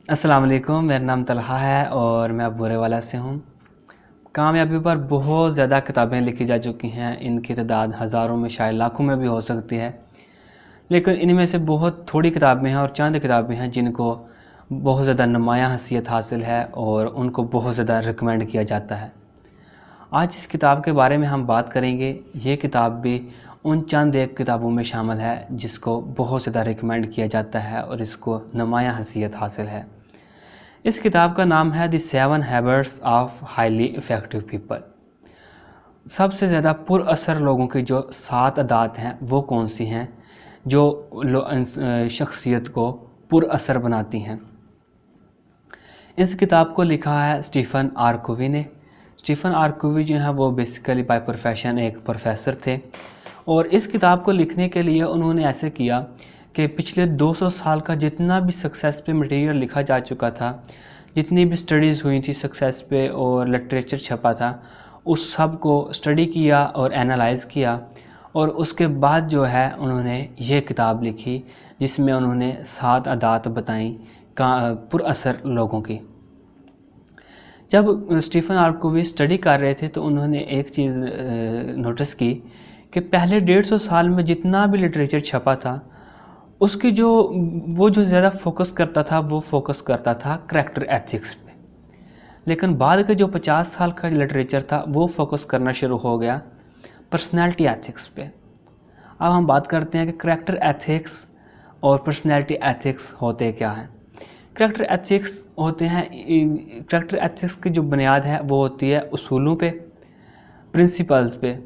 अस्सलाम वालेकुम, मेरा नाम तलहा है और मैं बुरेवाला से हूँ। कामयाबी पर बहुत ज़्यादा किताबें लिखी जा चुकी हैं। इनकी तादाद हज़ारों में शायद लाखों में भी हो सकती है, लेकिन इनमें से बहुत थोड़ी किताबें हैं और चंद किताबें हैं जिनको बहुत ज़्यादा नुमायाँ हैसियत हासिल है और उनको बहुत ज़्यादा रिकमेंड किया जाता है। आज इस किताब के बारे में हम बात करेंगे। ये किताब भी उन चंद एक किताबों में शामिल है जिसको बहुत ज़्यादा रिकमेंड किया जाता है और इसको नुमायाँ हैसियत हासिल है। इस किताब का नाम है the 7 habits of highly effective people. सबसे ज़्यादा पुरअसर लोगों की जो 7 आदत हैं वो कौन सी हैं जो शख्सियत को पुरअसर बनाती हैं। इस किताब को लिखा है स्टीफ़न आर कोवी ने। स्टीफ़न आर कोवी जो है वो बेसिकली बाय प्रोफेशन एक प्रोफेसर थे और इस किताब को लिखने के लिए उन्होंने ऐसे किया कि पिछले 200 साल का जितना भी सक्सेस पे मटेरियल लिखा जा चुका था, जितनी भी स्टडीज़ हुई थी सक्सेस पे और लिटरेचर छपा था, उस सब को स्टडी किया और एनालाइज़ किया और उसके बाद जो है उन्होंने ये किताब लिखी जिसमें उन्होंने 7 आदत बताई पुरअसर लोगों की। जब स्टीफ़न आर कोवी स्टडी कर रहे थे तो उन्होंने एक चीज़ नोटिस की कि पहले 150 साल में जितना भी लिटरेचर छपा था उसकी वो जो ज़्यादा फोकस करता था वो फोकस करता था करैक्टर एथिक्स पे, लेकिन बाद के जो 50 साल का लिटरेचर था वो फोकस करना शुरू हो गया पर्सनैलिटी एथिक्स पे। अब हम बात करते हैं कि करैक्टर एथिक्स और पर्सनैलिटी एथिक्स होते क्या हैं। करैक्टर एथिक्स होते हैं, करैक्टर एथिक्स की जो बुनियाद है वो होती है उसूलों पे, प्रिंसिपल्स पे,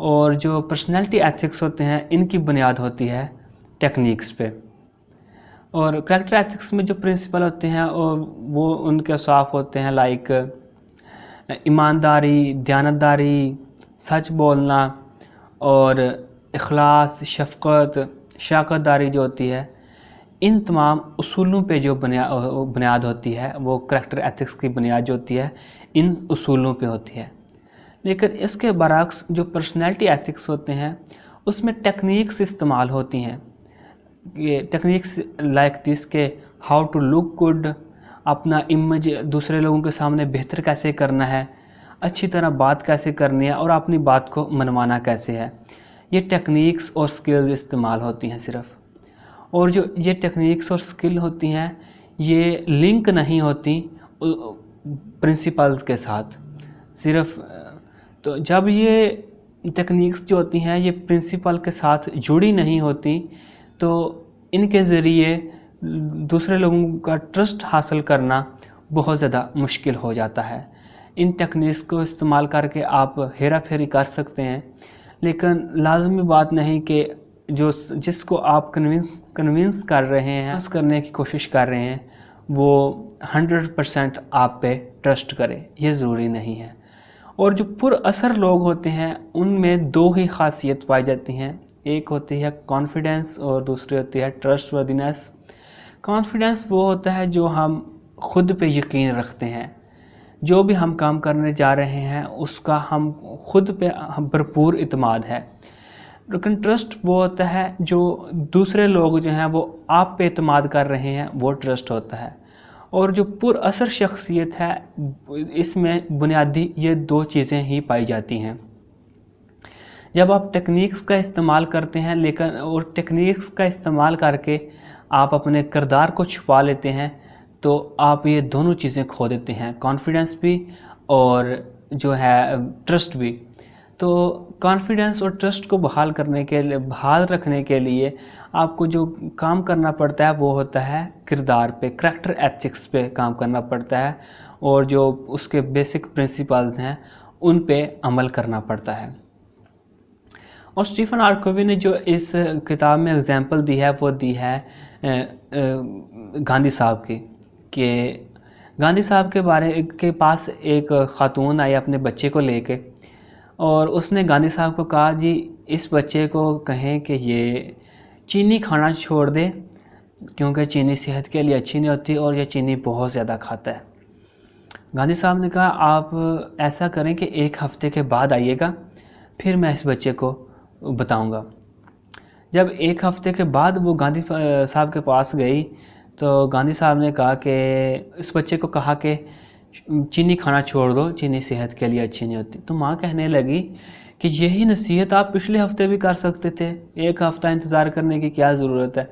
और जो पर्सनैलिटी एथिक्स होते हैं इनकी बुनियाद होती है टेक्निक्स पे। और करैक्टर एथिक्स में जो प्रिंसिपल होते हैं और वो उनके साफ होते हैं लाइक ईमानदारी, दयानतदारी, सच बोलना और इखलास, शफ़क़त, शराकतदारी जो होती है, इन तमाम उसूलों पे जो बुनियाद होती है वो करैक्टर एथिक्स की बुनियाद जो होती है इन उसूलों पे होती है। लेकिन इसके बरअक्स जो पर्सनैलिटी एथिक्स होते हैं उसमें टेक्निक्स इस्तेमाल होती हैं। ये टेक्निक्स लाइक दिस के हाउ टू लुक गुड, अपना इमेज दूसरे लोगों के सामने बेहतर कैसे करना है, अच्छी तरह बात कैसे करनी है और अपनी बात को मनवाना कैसे है। ये टेक्निक्स और स्किल्स इस्तेमाल होती हैं सिर्फ, और जो ये टेक्निक्स और स्किल होती हैं ये लिंक नहीं होती प्रिंसिपल्स के साथ सिर्फ। तो जब ये टेक्निक्स जो होती हैं ये प्रिंसिपल के साथ जुड़ी नहीं होती तो इनके ज़रिए दूसरे लोगों का ट्रस्ट हासिल करना बहुत ज़्यादा मुश्किल हो जाता है। इन टेक्निक्स को इस्तेमाल करके आप हेरा फेरी कर सकते हैं, लेकिन लाजमी बात नहीं कि जिसको आप कन्विंस कर रहे हैं, करने की कोशिश कर रहे हैं, वो 100% आप पे ट्रस्ट करे, ये ज़रूरी नहीं है। और जो पुरअसर लोग होते हैं उनमें 2 ही खासियत पाई जाती हैं, एक होती है कॉन्फिडेंस और दूसरी होती है ट्रस्टवर्दीनेस। कॉन्फिडेंस वो होता है जो हम खुद पे यकीन रखते हैं, जो भी हम काम करने जा रहे हैं उसका हम खुद पे भरपूर इत्मीनान है। लेकिन ट्रस्ट वो होता है जो दूसरे लोग जो हैं वो आप पे इत्मीनान कर रहे हैं, वो ट्रस्ट होता है। और जो पुरअसर शख्सियत है इसमें बुनियादी ये 2 चीज़ें ही पाई जाती हैं। जब आप टेक्निक्स का इस्तेमाल करते हैं लेकिन और टेक्निक्स का इस्तेमाल करके आप अपने किरदार को छुपा लेते हैं तो आप ये दोनों चीज़ें खो देते हैं, कॉन्फिडेंस भी और जो है ट्रस्ट भी। तो कॉन्फिडेंस और ट्रस्ट को बहाल रखने के लिए आपको जो काम करना पड़ता है वो होता है किरदार पे, करैक्टर एथिक्स पे काम करना पड़ता है और जो उसके बेसिक प्रिंसिपल्स हैं उन पे अमल करना पड़ता है। और स्टीफ़न आर कोवी ने जो इस किताब में एग्जांपल दी है वो दी है गांधी साहब की, कि गांधी साहब के पास एक ख़ातून आई अपने बच्चे को लेके और उसने गांधी साहब को कहा, जी इस बच्चे को कहें कि ये चीनी खाना छोड़ दे क्योंकि चीनी सेहत के लिए अच्छी नहीं होती और ये चीनी बहुत ज़्यादा खाता है। गांधी साहब ने कहा, आप ऐसा करें कि 1 हफ़्ते के बाद आइएगा, फिर मैं इस बच्चे को बताऊंगा। जब 1 हफ़्ते के बाद वो गांधी साहब के पास गई तो गांधी साहब ने कहा कि इस बच्चे को कहा कि चीनी खाना छोड़ दो, चीनी सेहत के लिए अच्छी नहीं होती। तो माँ कहने लगी कि यही नसीहत आप पिछले हफ्ते भी कर सकते थे, एक हफ़्ता इंतज़ार करने की क्या ज़रूरत है।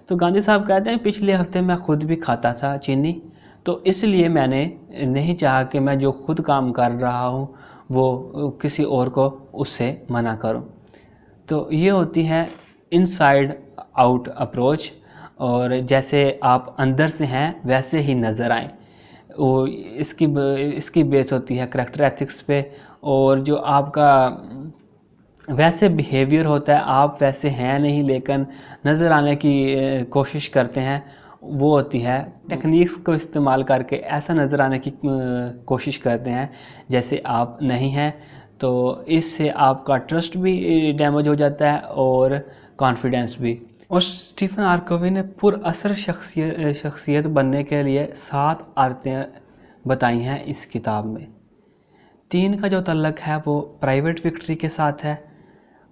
तो गांधी साहब कहते हैं पिछले हफ्ते मैं ख़ुद भी खाता था चीनी, तो इसलिए मैंने नहीं चाहा कि मैं जो खुद काम कर रहा हूँ वो किसी और को उससे मना करूँ। तो ये होती है इनसाइड आउट अप्रोच, और जैसे आप अंदर से हैं वैसे ही नज़र आएँ, वो इसकी बेस होती है करैक्टर एथिक्स पे। और जो आपका वैसे बिहेवियर होता है, आप वैसे हैं नहीं लेकिन नज़र आने की कोशिश करते हैं, वो होती है टेक्निक्स को इस्तेमाल करके ऐसा नज़र आने की कोशिश करते हैं जैसे आप नहीं हैं। तो इससे आपका ट्रस्ट भी डैमेज हो जाता है और कॉन्फिडेंस भी। और स्टीफन आर कवी ने पुरअसर शख्सियत बनने के लिए 7 आदतें बताई हैं इस किताब में। 3 का जो तल्लक है वो प्राइवेट विक्ट्री के साथ है,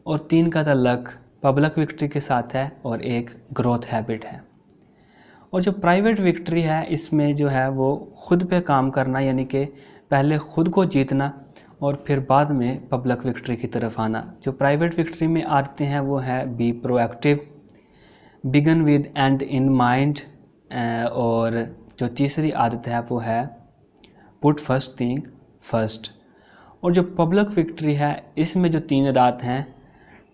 और 3 का तल्लक पब्लिक विक्ट्री के साथ है, और एक ग्रोथ हैबिट है। और जो प्राइवेट विक्ट्री है इसमें जो है वो खुद पे काम करना, यानी कि पहले खुद को जीतना और फिर बाद में पब्लिक विक्ट्री की तरफ आना। जो प्राइवेट विक्ट्री में आते हैं वो है be proactive, begin with end in mind, और जो तीसरी आदत है वो है पुट फर्स्ट थिंग फर्स्ट। और जो पब्लिक विक्ट्री है इसमें जो 3 आदत हैं,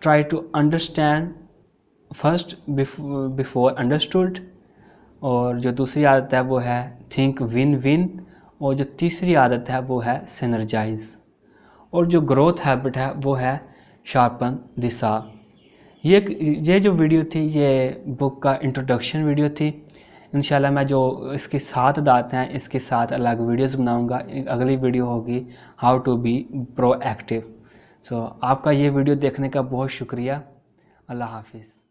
try to understand first before understood, और जो दूसरी आदत है वो है थिंक विन विन, और जो तीसरी आदत है वो है सिनर्जाइज। और जो ग्रोथ हैबिट है वो है शार्पन दिशा। ये जो वीडियो थी ये बुक का इंट्रोडक्शन वीडियो थी। इंशाल्लाह मैं जो इसके 7 आदतें हैं इसके 7 अलग वीडियोस बनाऊंगा। अगली वीडियो होगी हाउ टू बी प्रोएक्टिव। सो आपका ये वीडियो देखने का बहुत शुक्रिया। अल्लाह हाफिज़।